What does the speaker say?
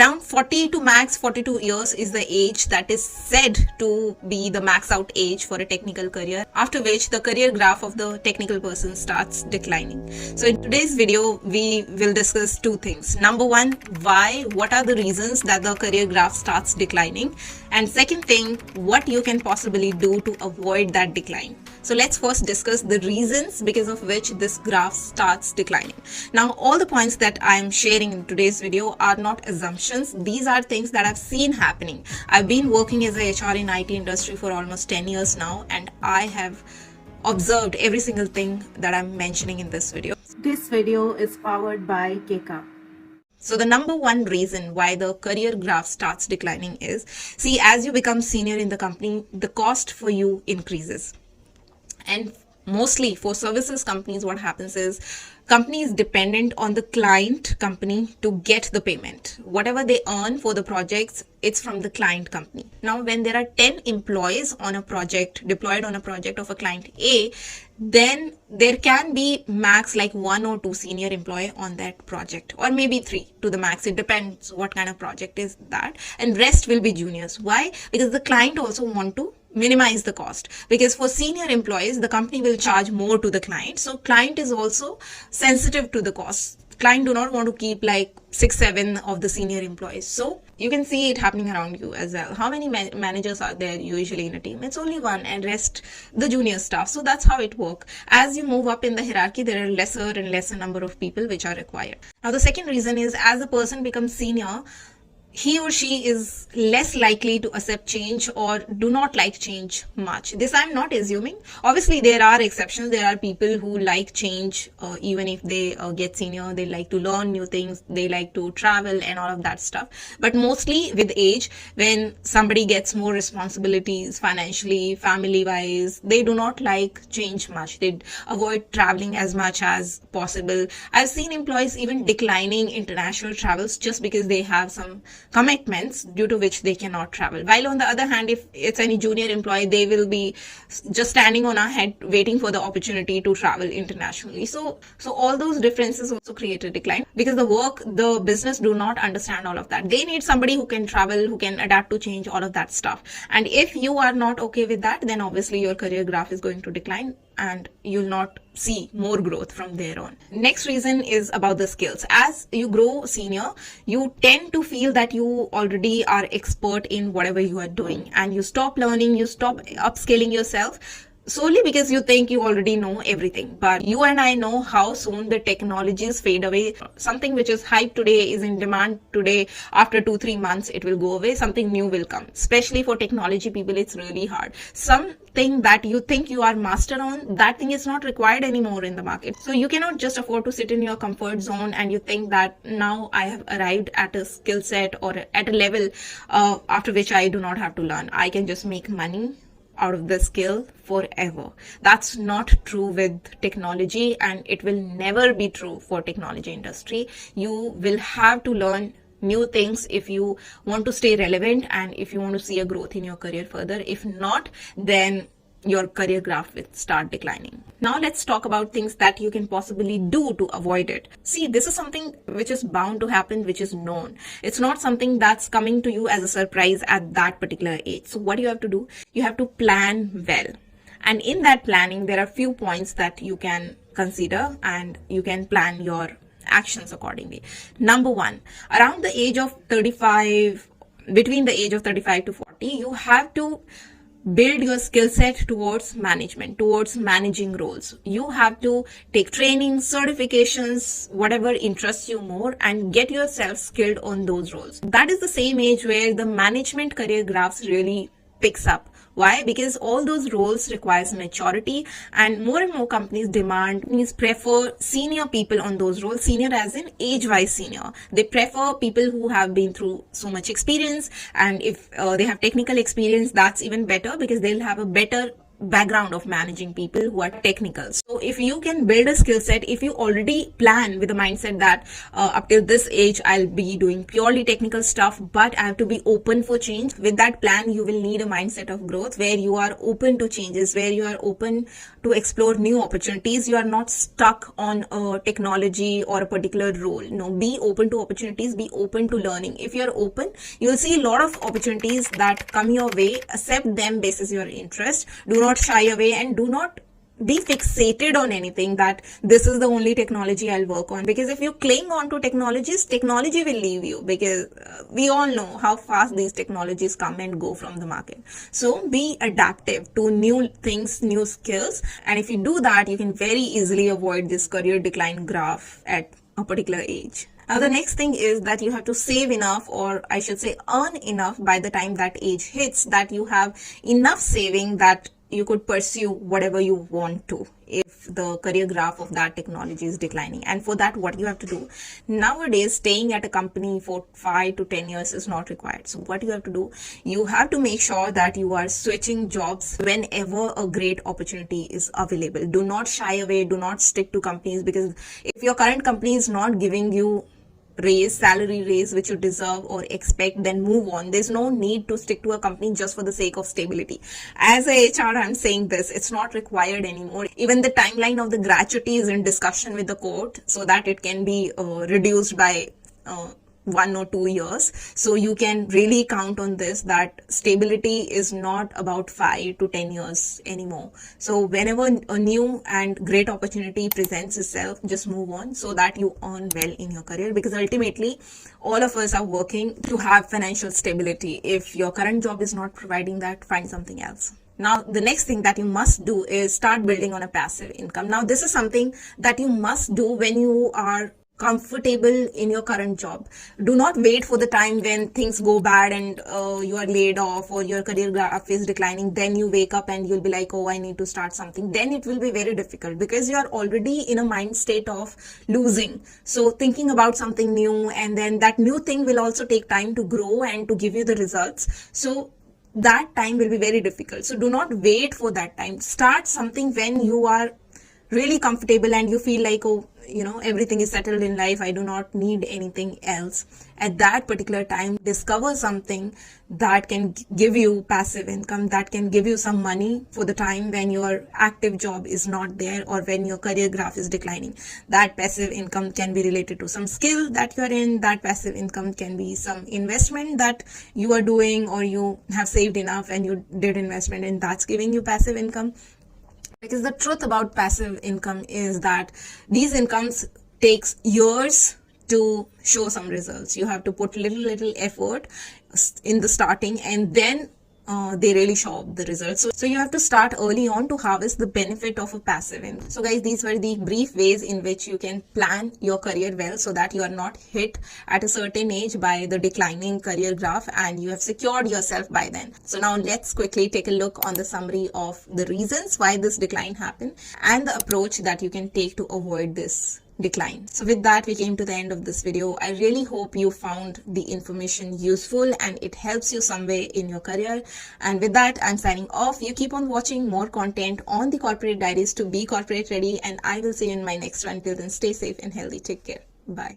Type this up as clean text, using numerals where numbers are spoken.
Around 40 to max 42 years is the age that is said to be the max out age for a technical career, after which the career graph of the technical person starts declining. So in today's video, we will discuss two things. Number one, what are the reasons that the career graph starts declining? And second thing, what you can possibly do to avoid that decline. So let's first discuss the reasons because of which this graph starts declining. Now, all the points that I am sharing in today's video are not assumptions. These are things that I've seen happening. I've been working as a HR in IT industry for almost 10 years now, and I have observed every single thing that I'm mentioning in this video. This video is powered by Keka. So the number one reason why the career graph starts declining is, see, as you become senior in the company, the cost for you increases. And mostly for services companies, what happens is company is dependent on the client company to get the payment. Whatever they earn for the projects, it's from the client company. Now, when there are 10 employees on a project, deployed on a project of a client A, then there can be max like 1 or 2 senior employee on that project, or maybe 3 to the max. It depends what kind of project is that, and rest will be juniors. Why? Because the client also want to minimize the cost, because for senior employees the company will charge more to the client, so client is also sensitive to the cost. Client do not want to keep like 6-7 of the senior employees. So you can see it happening around you as well. How many managers are there usually in a team? It's only one, and rest the junior staff. So that's how it works. As you move up in the hierarchy, there are lesser and lesser number of people which are required. Now the second reason is, as a person becomes senior, he or she is less likely to accept change or do not like change much. This I'm not assuming. Obviously, there are exceptions. There are people who like change even if they get senior. They like to learn new things. They like to travel and all of that stuff. But mostly with age, when somebody gets more responsibilities financially, family-wise, they do not like change much. They avoid traveling as much as possible. I've seen employees even declining international travels just because they have some commitments due to which they cannot travel. While on the other hand, if it's any junior employee, they will be just standing on our head waiting for the opportunity to travel internationally. So all those differences also create a decline, because the business do not understand all of that. They need somebody who can travel, who can adapt to change, all of that stuff. And if you are not okay with that, then obviously your career graph is going to decline and you'll not see more growth from there on. Next reason is about the skills. As you grow senior, you tend to feel that you already are expert in whatever you are doing, and you stop learning, you stop upscaling yourself solely because you think you already know everything. But you and I know how soon the technologies fade away. Something which is hype today is in demand today. After 2-3 months, it will go away. Something new will come. Especially for technology people, it's really hard. Something that you think you are master on, that thing is not required anymore in the market. So you cannot just afford to sit in your comfort zone and you think that now I have arrived at a skill set or at a level after which I do not have to learn. I can just make money out of the skill forever. That's not true with technology, and it will never be true for technology industry. You will have to learn new things if you want to stay relevant and if you want to see a growth in your career further. If not, then your career graph will start declining. Now let's talk about things that you can possibly do to avoid it. See, this is something which is bound to happen, which is known. It's not something that's coming to you as a surprise at that particular age. So what do you have to do? You have to plan well. And in that planning, there are few points that you can consider and you can plan your actions accordingly. Number one, around the age of 35, between the age of 35 to 40, you have to build your skill set towards management, towards managing roles. You have to take training, certifications, whatever interests you more, and get yourself skilled on those roles. That is the same age where the management career graphs really picks up. Why? Because all those roles requires maturity, and more companies prefer senior people on those roles. Senior as in age-wise senior. They prefer people who have been through so much experience, and if they have technical experience, that's even better because they'll have a better background of managing people who are technical. So if you can build a skill set, if you already plan with the mindset that up till this age I'll be doing purely technical stuff, but I have to be open for change, with that plan you will need a mindset of growth where you are open to changes, where you are open to explore new opportunities. You are not stuck on a technology or a particular role. No, be open to opportunities, be open to learning. If you're open, you'll see a lot of opportunities that come your way. Accept them basis your interest. Do not shy away, and do not be fixated on anything that this is the only technology I'll work on, because if you cling on to technologies, technology will leave you, because we all know how fast these technologies come and go from the market. So be adaptive to new things, new skills, and if you do that, you can very easily avoid this career decline graph at a particular age. Now, the next thing is that you have to save enough, or I should say earn enough by the time that age hits, that you have enough saving that you could pursue whatever you want to if the career graph of that technology is declining. And for that, what you have to do nowadays, staying at a company for 5 to 10 years is not required. So what you have to do, you have to make sure that you are switching jobs whenever a great opportunity is available. Do not shy away, do not stick to companies, because if your current company is not giving you salary raise which you deserve or expect, then move on. There's no need to stick to a company just for the sake of stability. As a HR, I'm saying this, it's not required anymore. Even the timeline of the gratuity is in discussion with the court, so that it can be reduced by 1 or 2 years. So you can really count on this, that stability is not about 5 to 10 years anymore. So whenever a new and great opportunity presents itself, just move on so that you earn well in your career, because ultimately all of us are working to have financial stability. If your current job is not providing that, find something else. Now, the next thing that you must do is start building on a passive income. Now, this is something that you must do when you are comfortable in your current job. Do not wait for the time when things go bad and you are laid off or your career graph is declining. Then you wake up and you'll be like, oh, I need to start something. Then it will be very difficult, because you are already in a mind state of losing. So thinking about something new, and then that new thing will also take time to grow and to give you the results. So that time will be very difficult. So do not wait for that time. Start something when you are really comfortable and you feel like, oh, everything is settled in life, I do not need anything else. At that particular time, discover something that can give you passive income, that can give you some money for the time when your active job is not there or when your career graph is declining. That passive income can be related to some skill that you are in. That passive income can be some investment that you are doing, or you have saved enough and you did investment and that's giving you passive income. Because the truth about passive income is that these incomes takes years to show some results. You have to put little effort in the starting, and then they really show up the results. So you have to start early on to harvest the benefit of a passive income. So guys, these were the brief ways in which you can plan your career well, so that you are not hit at a certain age by the declining career graph and you have secured yourself by then. So now let's quickly take a look on the summary of the reasons why this decline happened and the approach that you can take to avoid this decline. So with that, we came to the end of this video. I really hope you found the information useful and it helps you some way in your career. And with that, I'm signing off. You keep on watching more content on the Corporate Diaries to be corporate ready, and I will see you in my next one. Till then, stay safe and healthy. Take care. Bye.